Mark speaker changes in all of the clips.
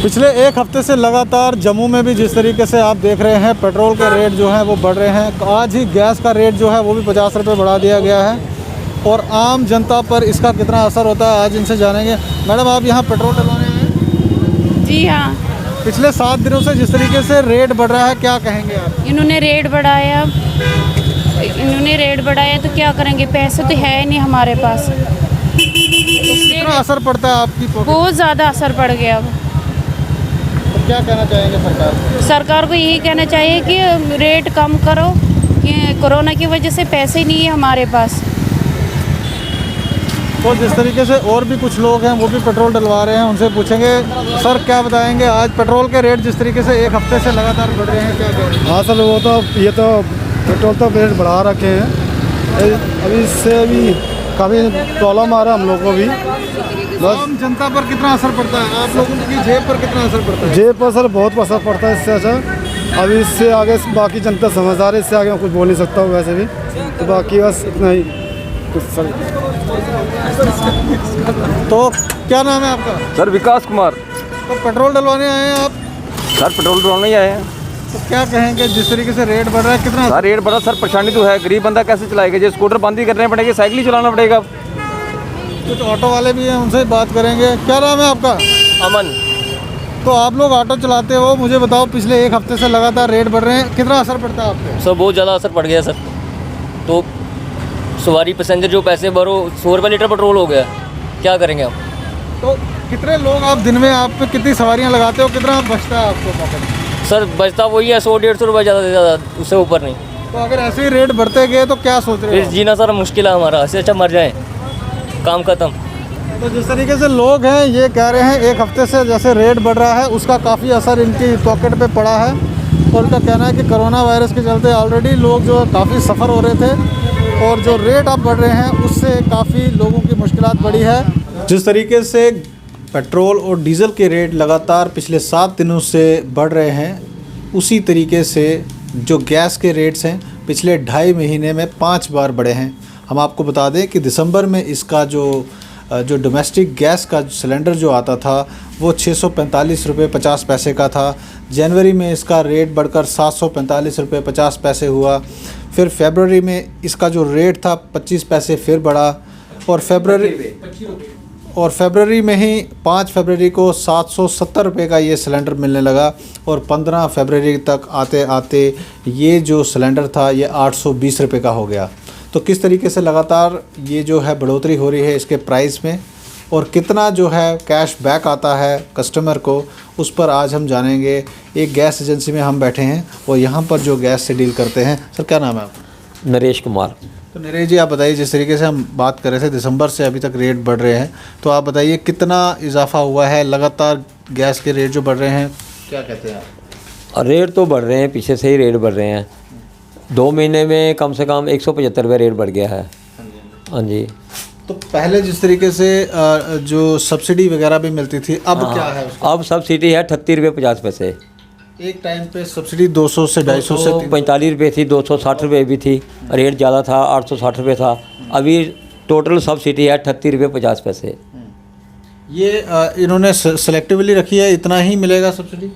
Speaker 1: पिछले एक हफ्ते से लगातार जम्मू में भी जिस तरीके से आप देख रहे हैं पेट्रोल के रेट जो हैं वो बढ़ रहे हैं। आज ही गैस का रेट जो है वो भी 50 रुपये बढ़ा दिया गया है और आम जनता पर इसका कितना असर होता है आज इनसे जानेंगे। मैडम, आप यहाँ पेट्रोल डलवाने आए?
Speaker 2: जी हाँ।
Speaker 1: पिछले 7 दिनों से जिस तरीके से रेट बढ़ रहा है, क्या कहेंगे आप?
Speaker 2: इन्होंने रेट बढ़ाया तो क्या करेंगे, पैसे तो है नहीं हमारे पास।
Speaker 1: कितना असर पड़ता है आपकी पॉकेट?
Speaker 2: बहुत ज़्यादा असर पड़ गया। अब
Speaker 1: तो क्या कहना चाहेंगे
Speaker 2: सरकार को यही कहना चाहिए कि रेट कम करो, कि कोरोना की वजह से पैसे नहीं है हमारे पास।
Speaker 1: तो जिस तरीके से और भी कुछ लोग हैं वो भी पेट्रोल डलवा रहे हैं, उनसे पूछेंगे। सर, क्या बताएंगे, आज पेट्रोल के रेट जिस तरीके से एक हफ्ते से लगातार बढ़ रहे हैं, क्या कहेंगे?
Speaker 3: हाँ सर, वो तो ये तो पेट्रोल तो रेट बढ़ा रखे हैं। अभी इससे अभी काफ़ी प्रॉब्लम आ रहा है हम लोग को भी। बस
Speaker 1: आम जनता पर कितना असर पड़ता है, आप लोगों की जेब पर कितना असर पड़ता है?
Speaker 3: जेब पर सर बहुत असर पड़ता है इससे। अच्छा, अभी इससे आगे बाकी जनता समझदार है, इससे आगे मैं कुछ बोल नहीं सकता हूँ वैसे भी। तो बाकी बस इतना ही कुछ सर।
Speaker 1: तो क्या नाम है आपका?
Speaker 4: सर विकास कुमार।
Speaker 1: तो पेट्रोल डलवाने आए हैं आप?
Speaker 4: सर पेट्रोल डलवाने ही आए हैं।
Speaker 1: तो क्या कहेंगे, जिस तरीके से रेट बढ़ रहा है कितना?
Speaker 4: सर रेट बढ़ा, सर परेशानी तो है। गरीब बंदा कैसे चलाएगा? जो स्कूटर बंद ही करने पड़ेंगे, साइकिल ही चलाना पड़ेगा।
Speaker 1: कुछ ऑटो वाले भी हैं, उनसे बात करेंगे। क्या नाम है आपका?
Speaker 4: अमन।
Speaker 1: तो आप लोग ऑटो चलाते हो, मुझे बताओ, पिछले एक हफ्ते से लगातार रेट बढ़ रहे हैं, कितना असर पड़ता है आपको?
Speaker 5: सर बहुत ज़्यादा असर पड़ गया सर। तो सवारी पैसेंजर जो पैसे भरो, 100 रुपये लीटर पेट्रोल हो गया, क्या करेंगे आप?
Speaker 1: तो कितने लोग आप दिन में, आप पे कितनी सवारियां लगाते हो, कितना बचता है आपको पॉकेट में?
Speaker 5: सर बचता वही है 100-150 रुपये, ज़्यादा से ज़्यादा, उससे ऊपर नहीं।
Speaker 1: तो अगर ऐसे ही रेट बढ़ते गए तो क्या सोच रहे
Speaker 5: फिर
Speaker 1: हो?
Speaker 5: जीना सर मुश्किल है हमारा, इससे अच्छा मर जाए, काम ख़त्म।
Speaker 1: तो जिस तरीके से लोग हैं ये कह रहे हैं एक हफ्ते से जैसे रेट बढ़ रहा है उसका काफ़ी असर इनकी पॉकेट पे पड़ा है और उनका कहना है कि कोरोना वायरस के चलते ऑलरेडी लोग जो है काफ़ी सफ़र हो रहे थे और जो रेट अब बढ़ रहे हैं उससे काफ़ी लोगों की मुश्किलात बढ़ी है। जिस तरीके से पेट्रोल और डीज़ल के रेट लगातार पिछले 7 दिनों से बढ़ रहे हैं, उसी तरीके से जो गैस के रेट्स हैं पिछले 2.5 महीने में 5 बार बढ़े हैं। हम आपको बता दें कि दिसंबर में इसका जो डोमेस्टिक गैस का सिलेंडर जो आता था वो 645 रुपये 50 पैसे का था। जनवरी में इसका रेट बढ़कर 745 रुपये 50 पैसे हुआ। फिर फरवरी में इसका जो रेट था 25 पैसे फिर बढ़ा और फरवरी में ही 5 फरवरी को 770 रुपये का ये सिलेंडर मिलने लगा और 15 फरवरी तक आते आते ये जो सिलेंडर था ये 820 रुपये का हो गया। तो किस तरीके से लगातार ये जो है बढ़ोतरी हो रही है इसके प्राइस में और कितना जो है कैश बैक आता है कस्टमर को, उस पर आज हम जानेंगे। एक गैस एजेंसी में हम बैठे हैं और यहाँ पर जो गैस से डील करते हैं। सर, क्या नाम है आपका?
Speaker 5: नरेश कुमार।
Speaker 1: तो नरेश जी, आप बताइए, जिस तरीके से हम बात कर रहे थे दिसंबर से अभी तक रेट बढ़ रहे हैं, तो आप बताइए कितना इजाफा हुआ है? लगातार गैस के रेट जो बढ़ रहे हैं, क्या कहते हैं आप?
Speaker 5: रेट तो बढ़ रहे हैं, पीछे से ही रेट बढ़ रहे हैं। 2 महीने में कम से कम 175 रुपये रेट बढ़ गया है। हाँ जी।
Speaker 1: तो पहले जिस तरीके से जो सब्सिडी वगैरह भी मिलती थी, अब क्या है उसका?
Speaker 5: अब सब्सिडी है 38 रुपये 50 पैसे।
Speaker 1: एक टाइम पे सब्सिडी 200 से 250 से
Speaker 5: 45 रुपये थी, 260 रुपये भी थी, रेट ज़्यादा था, 860 रुपये था। अभी टोटल सब्सिडी है 38 रुपये 50 पैसे।
Speaker 1: ये इन्होंने सेलेक्टिवली रखी है, इतना ही मिलेगा सब्सिडी?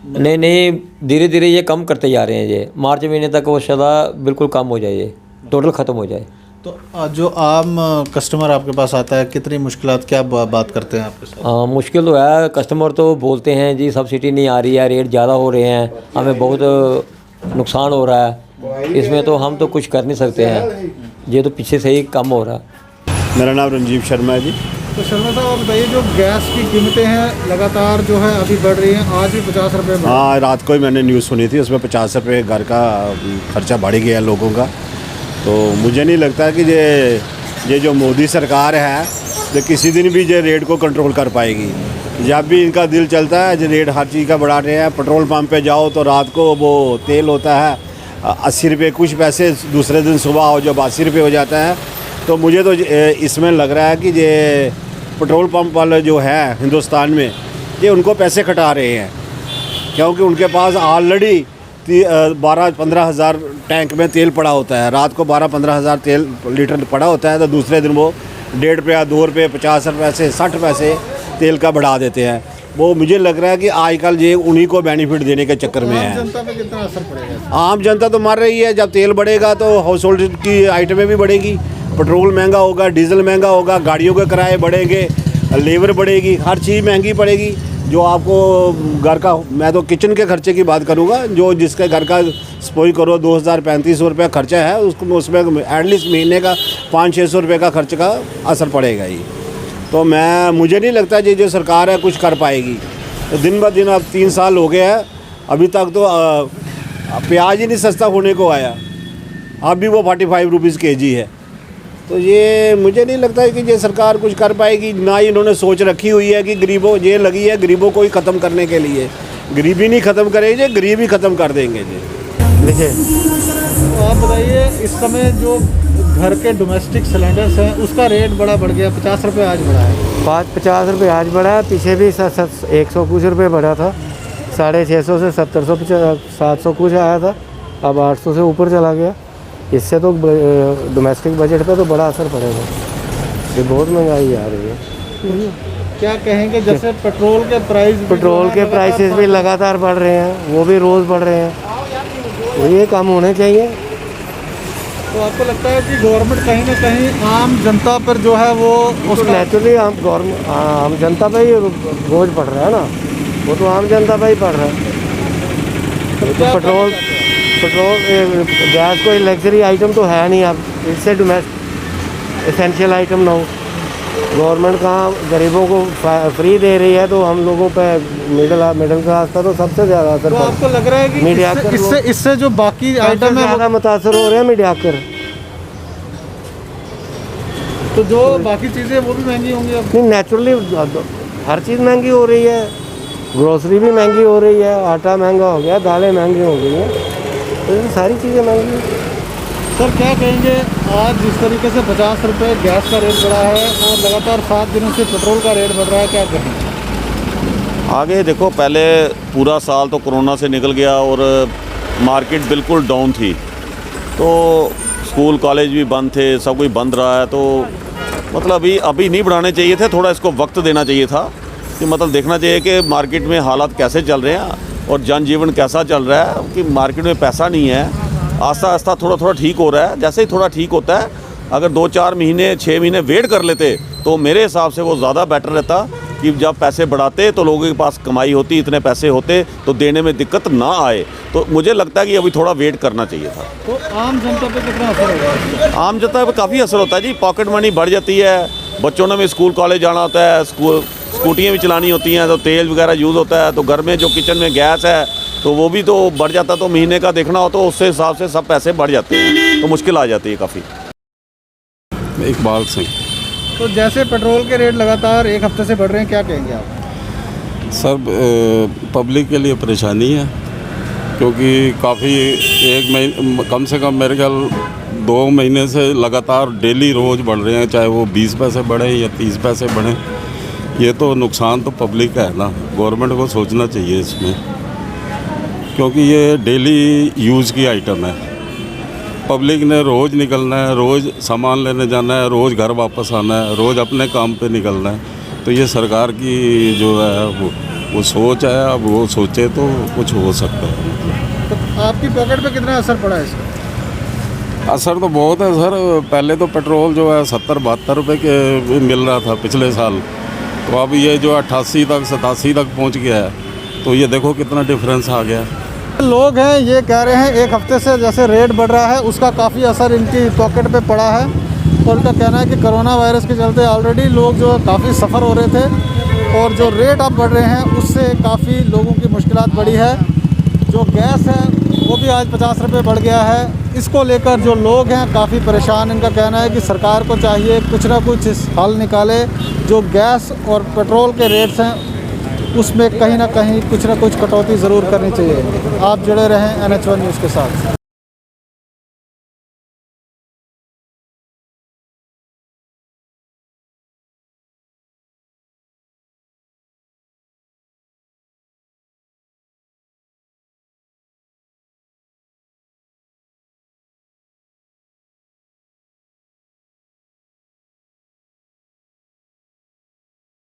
Speaker 5: नहीं, धीरे धीरे ये कम करते जा रहे हैं। ये मार्च महीने तक वो सदा बिल्कुल कम हो जाए, ये टोटल ख़त्म हो जाए।
Speaker 1: तो जो आम कस्टमर आपके पास आता है, कितनी मुश्किलात, क्या बात करते हैं आपके साथ?
Speaker 5: मुश्किल तो है। कस्टमर तो बोलते हैं जी सब्सिडी नहीं आ रही है, रेट ज़्यादा हो रहे हैं, हमें बहुत नुकसान हो रहा है। इसमें तो हम तो कुछ कर नहीं सकते हैं, ये तो पीछे से ही कम हो रहा है।
Speaker 3: मेरा नाम रंजीव शर्मा है जी।
Speaker 1: तो शर्मा साहब, आप बताइए, जो गैस की कीमतें हैं लगातार जो है अभी बढ़ रही हैं, आज भी 50 रुपये।
Speaker 3: हाँ, रात को ही मैंने न्यूज़ सुनी थी, उसमें 50 रुपये घर का खर्चा बढ़ गया लोगों का। तो मुझे नहीं लगता कि ये जो मोदी सरकार है जो किसी दिन भी ये रेट को कंट्रोल कर पाएगी। जब भी इनका दिल चलता है जो रेट हर चीज़ का बढ़ा रहे हैं। पेट्रोल पंप पे जाओ तो रात को वो तेल होता है 80 रुपये कुछ पैसे, दूसरे दिन सुबह आओ जब 80 रुपये हो जाता है। तो मुझे तो इसमें लग रहा है कि ये पेट्रोल पंप वाले जो है हिंदुस्तान में, ये उनको पैसे कटा रहे हैं, क्योंकि उनके पास ऑलरेडी 12-15 हज़ार टैंक में तेल पड़ा होता है। रात को 12-15 हज़ार तेल लीटर पड़ा होता है, तो दूसरे दिन वो 1.5 रुपया 2 रुपये 50 पैसे 60 पैसे तेल का बढ़ा देते हैं। वो मुझे लग रहा है कि आजकल ये उन्हीं को बेनिफिट देने के चक्कर में
Speaker 1: आम
Speaker 3: है।
Speaker 1: जनता पे कितना असर पड़ेगा?
Speaker 3: आम जनता तो मर रही है। जब तेल बढ़ेगा तो हाउस होल्ड की आइटमें भी बढ़ेगी, पेट्रोल महंगा होगा, डीजल महंगा होगा, गाड़ियों के किराए बढ़ेंगे, लेबर बढ़ेगी, हर चीज़ महंगी पड़ेगी। जो आपको घर का, मैं तो किचन के खर्चे की बात करूँगा, जो जिसके घर का सपोज करो 2000-3500 रुपये खर्चा है, उसको उसमें एटलीस्ट महीने का 500-600 रुपये का खर्च का असर पड़ेगा ही। तो मुझे नहीं लगता जी जो सरकार है कुछ कर पाएगी। तो दिन ब दिन अब 3 साल हो गए हैं, अभी तक तो प्याज ही नहीं सस्ता होने को आया, अब भी वो 45 रुपीज़ kg है। तो ये मुझे नहीं लगता है कि ये सरकार कुछ कर पाएगी। ना ही इन्होंने सोच रखी हुई है कि गरीबों, ये लगी है गरीबों को ही ख़त्म करने के लिए। गरीबी नहीं ख़त्म करेंगे, गरीब ही ख़त्म कर देंगे जी।
Speaker 1: देखिए, तो आप बताइए, इस समय जो घर के डोमेस्टिक सिलेंडर्स हैं उसका रेट बड़ा बढ़ गया, 50 रुपये आज बढ़ा है।
Speaker 6: 50 रुपये आज बढ़ा है, पीछे भी 100 कुछ रुपये बढ़ा था। 650 से 700 700 कुछ आया था, अब 800 से ऊपर चला गया। इससे तो डोमेस्टिक बजट पे तो बड़ा असर पड़ेगा। ये बहुत महंगाई आ रही है।
Speaker 1: क्या कहेंगे, जैसे पेट्रोल के
Speaker 6: प्राइसेस भी लगातार बढ़ रहे हैं, वो भी रोज़ बढ़ रहे हैं। तो ये काम होने चाहिए।
Speaker 1: तो आपको लगता है कि गवर्नमेंट कहीं ना कहीं आम जनता पर जो है वो
Speaker 6: उसको नेचुरली आम जनता पे ही बोझ पड़ रहा है ना, वो तो आम जनता पे ही पड़ रहा है। तो पेट्रोल गैस कोई लग्जरी आइटम तो है नहीं, अब इससे डोमेस्टिक एसेंशियल आइटम ना हो। गवर्नमेंट कहाँ गरीबों को फ्री दे रही है, तो हम लोगों पे मिडिल क्लास का तो सबसे ज़्यादा असर
Speaker 1: तो आपको लग रहा है कि इससे जो बाकी आइटम है
Speaker 6: ज़्यादा मुतासर हो रहे हैं मीडियाकर।
Speaker 1: तो जो बाकी चीज़ें वो भी महंगी होंगी अब।
Speaker 6: नहीं, नेचुरली हर चीज़ महंगी हो रही है, ग्रोसरी भी महंगी हो रही है, आटा महंगा हो गया, दालें महंगी हो गई हैं, तो ये सारी चीज़ें महंगी हैं।
Speaker 1: सर क्या कहेंगे, आज जिस तरीके से 50 रुपये गैस का रेट बढ़ा है और लगातार 7 दिनों से पेट्रोल का रेट बढ़ रहा है, क्या कहेंगे?
Speaker 7: आगे देखो, पहले पूरा साल तो कोरोना से निकल गया और मार्केट बिल्कुल डाउन थी, तो स्कूल कॉलेज भी बंद थे, सब कुछ बंद रहा है। तो मतलब अभी नहीं बढ़ाने चाहिए थे, थोड़ा इसको वक्त देना चाहिए था कि मतलब देखना चाहिए कि मार्केट में हालात कैसे चल रहे हैं और जनजीवन कैसा चल रहा है, कि मार्केट में पैसा नहीं है। आस्ता आस्ता थोड़ा ठीक हो रहा है। जैसे ही थोड़ा ठीक होता है, अगर 2-4 महीने 6 महीने वेट कर लेते तो मेरे हिसाब से वो ज़्यादा बेटर रहता, कि जब पैसे बढ़ाते तो लोगों के पास कमाई होती, इतने पैसे होते तो देने में दिक्कत ना आए। तो मुझे लगता है कि अभी थोड़ा वेट करना चाहिए था।
Speaker 1: तो आम जनता पे कितना असर होगा?
Speaker 7: आम जनता पे काफ़ी असर होता है जी। पॉकेट मनी बढ़ जाती है, बच्चों ने भी स्कूल कॉलेज जाना होता है, स्कूटियाँ भी चलानी होती हैं, तो तेल वगैरह यूज़ होता है, तो घर में जो किचन में गैस है तो वो भी तो बढ़ जाता, तो महीने का देखना हो तो उससे हिसाब से सब पैसे बढ़ जाते हैं, तो मुश्किल आ जाती है काफ़ी।
Speaker 8: इकबाल सिंह।
Speaker 1: तो जैसे पेट्रोल के रेट लगातार 1 हफ्ते से बढ़ रहे हैं, क्या कहेंगे आप?
Speaker 8: सर पब्लिक के लिए परेशानी है, क्योंकि काफ़ी 1 महीने कम से कम मेरे ख्याल 2 महीने से लगातार डेली रोज़ बढ़ रहे हैं, चाहे वो 20 पैसे बढ़े या 30 पैसे बढ़े। ये तो नुकसान तो पब्लिक का है ना, गवर्नमेंट को सोचना चाहिए इसमें, क्योंकि ये डेली यूज़ की आइटम है। पब्लिक ने रोज़ निकलना है, रोज़ सामान लेने जाना है, रोज़ घर वापस आना है, रोज़ अपने काम पे निकलना है। तो ये सरकार की जो है वो सोच है, अब वो सोचे तो कुछ हो सकता है।
Speaker 1: तो आपकी पॉकेट पे कितना असर पड़ा है इसका?
Speaker 8: असर तो बहुत है सर। पहले तो पेट्रोल जो है 70-72 रुपये के मिल रहा था पिछले साल, तो अब ये जो 88 तक 87 तक पहुंच गया है, तो ये देखो कितना डिफरेंस आ गया।
Speaker 1: लोग हैं ये कह रहे हैं 1 हफ्ते से जैसे रेट बढ़ रहा है उसका काफ़ी असर इनकी पॉकेट पे पड़ा है, और उनका कहना है कि कोरोना वायरस के चलते ऑलरेडी लोग जो काफ़ी सफ़र हो रहे थे, और जो रेट अब बढ़ रहे हैं उससे काफ़ी लोगों की मुश्किलात बढ़ी है। जो गैस है वो भी आज 50 रुपये बढ़ गया है। इसको लेकर जो लोग हैं काफ़ी परेशान। इनका कहना है कि सरकार को चाहिए कुछ ना कुछ हल निकाले। जो गैस और पेट्रोल के रेट्स हैं उसमें कहीं ना कहीं कुछ ना कुछ कटौती ज़रूर करनी चाहिए। आप जुड़े रहें NH1 न्यूज़ के साथ।